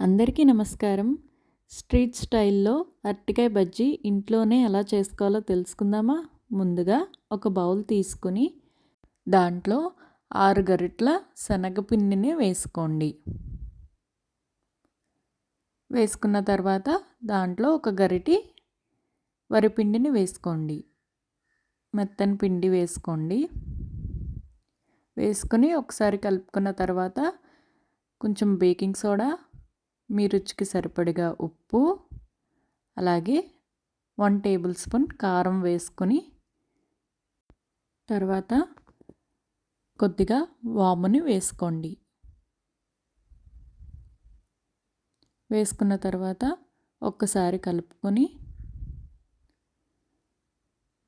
అందరికీ నమస్కారం. స్ట్రీట్ స్టైల్‌లో అరటికాయ బజ్జీ ఇంట్లోనే ఎలా చేసుకోవాలో తెలుసుకుందామా? ముందుగా ఒక బౌల్ తీసుకొని దాంట్లో 6 గరిటెల శనగపిండిని వేసుకోండి. వేసుకున్న తర్వాత దాంట్లో ఒక గరిటె వరిపిండిని వేసుకోండి. మెత్తని పిండి వేసుకోండి. వేసుకొని ఒకసారి కలుపుకున్న తర్వాత కొంచెం బేకింగ్ సోడా, మీ రుచికి సరిపడగా ఉప్పు, అలాగే 1 టేబుల్ స్పూన్ కారం వేసుకొని తర్వాత కొద్దిగా వాముని వేసుకోండి. వేసుకున్న తర్వాత ఒక్కసారి కలుపుకొని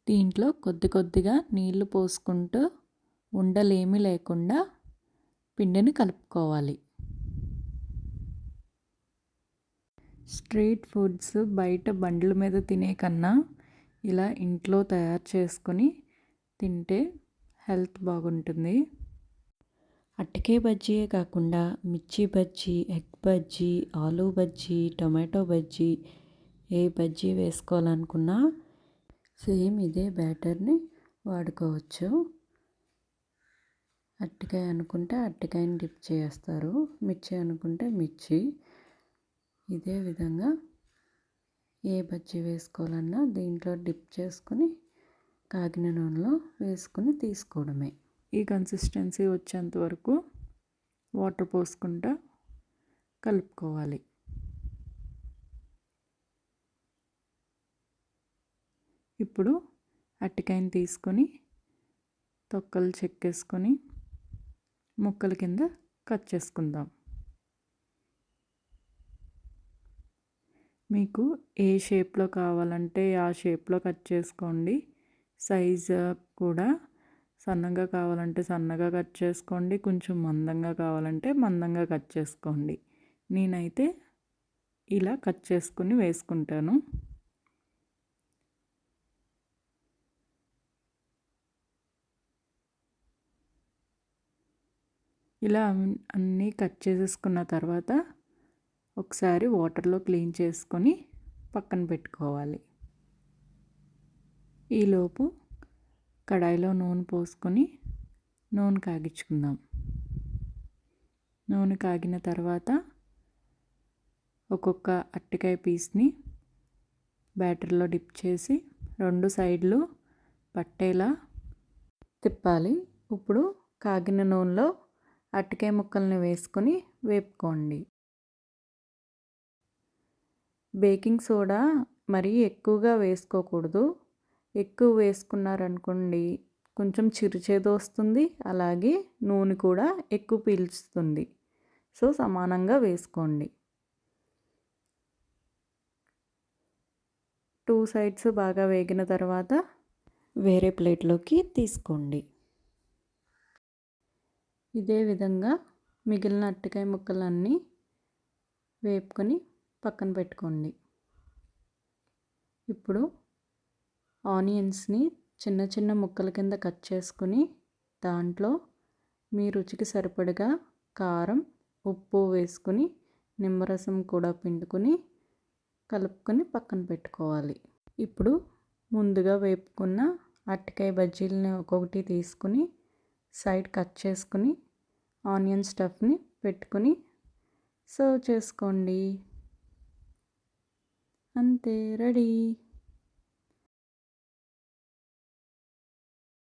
దీంట్లో కొద్దిగా నీళ్లు పోసుకుంటూ ఉండలేమీ లేకుండా పిండిని కలుపుకోవాలి. స్ట్రీట్ ఫుడ్స్ బయట బండ్ల మీద తినే కన్నా ఇలా ఇంట్లో తయారు చేసుకొని తింటే హెల్త్ బాగుంటుంది. అరటికాయ బజ్జీయే కాకుండా మిర్చి బజ్జీ, ఎగ్ బజ్జీ, ఆలూ బజ్జీ, టొమాటో బజ్జీ, ఏ బజ్జీ వేసుకోవాలనుకున్నా సేమ్ ఇదే బ్యాటర్ని వాడుకోవచ్చు. అరటికాయ అనుకుంటే అరటికాయని డిప్ చేస్తారు, మిర్చి అనుకుంటే మిర్చి. ఇదే విధంగా ఏ బజ్జీ వేసుకోవాలన్నా దీంట్లో డిప్ చేసుకొని కాగిన నూనెలో వేసుకొని తీసుకోవడమే. ఈ కన్సిస్టెన్సీ వచ్చేంత వరకు వాటర్ పోసుకుంటా కలుపుకోవాలి. ఇప్పుడు అరటికాయని తీసుకొని తొక్కలు చెక్కేసుకొని ముక్కల కింద కట్ చేసుకుందాం. మీకు ఏ షేప్లో కావాలంటే ఆ షేప్లో కట్ చేసుకోండి. సైజు కూడా సన్నగా కావాలంటే సన్నగా కట్ చేసుకోండి, కొంచెం మందంగా కావాలంటే మందంగా కట్ చేసుకోండి. నేనైతే ఇలా కట్ చేసుకుని వేసుకుంటాను. ఇలా అన్నీ కట్ చేసేసుకున్న తర్వాత ఒకసారి వాటర్లో క్లీన్ చేసుకొని పక్కన పెట్టుకోవాలి. ఈలోపు కడాయిలో నూనె పోసుకొని నూనె కాగించుకుందాం. నూనె కాగిన తర్వాత ఒక్కొక్క అరటికాయ పీస్ని బ్యాటర్లో డిప్ చేసి 2 సైడ్లు పట్టేలా తిప్పాలి. ఇప్పుడు కాగిన నూనెలో అరటికాయ ముక్కల్ని వేసుకొని వేపుకోండి. బేకింగ్ సోడా మరీ ఎక్కువగా వేసుకోకూడదు. ఎక్కువ వేసుకున్నారనుకోండి కొంచెం చిరుచేదు వస్తుంది, అలాగే నూనె కూడా ఎక్కువ పీల్చుతుంది. సో సమానంగా వేసుకోండి. 2 సైడ్స్ బాగా వేగిన తర్వాత వేరే ప్లేట్లోకి తీసుకోండి. ఇదే విధంగా మిగిలిన అరటికాయ ముక్కలన్నీ వేపుకొని పక్కన పెట్టుకోండి. ఇప్పుడు ఆనియన్స్ని చిన్న చిన్న ముక్కల కింద కట్ చేసుకుని దాంట్లో మీ రుచికి సరిపడగా కారం, ఉప్పు వేసుకుని నిమ్మరసం కూడా పిండుకొని కలుపుకొని పక్కన పెట్టుకోవాలి. ఇప్పుడు ముందుగా వేపుకున్న అరటికాయ బజ్జీలని ఒక్కొక్కటి తీసుకుని సైడ్ కట్ చేసుకుని ఆనియన్ స్టఫ్ని పెట్టుకుని సర్వ్ చేసుకోండి. అంతే, రెడీ.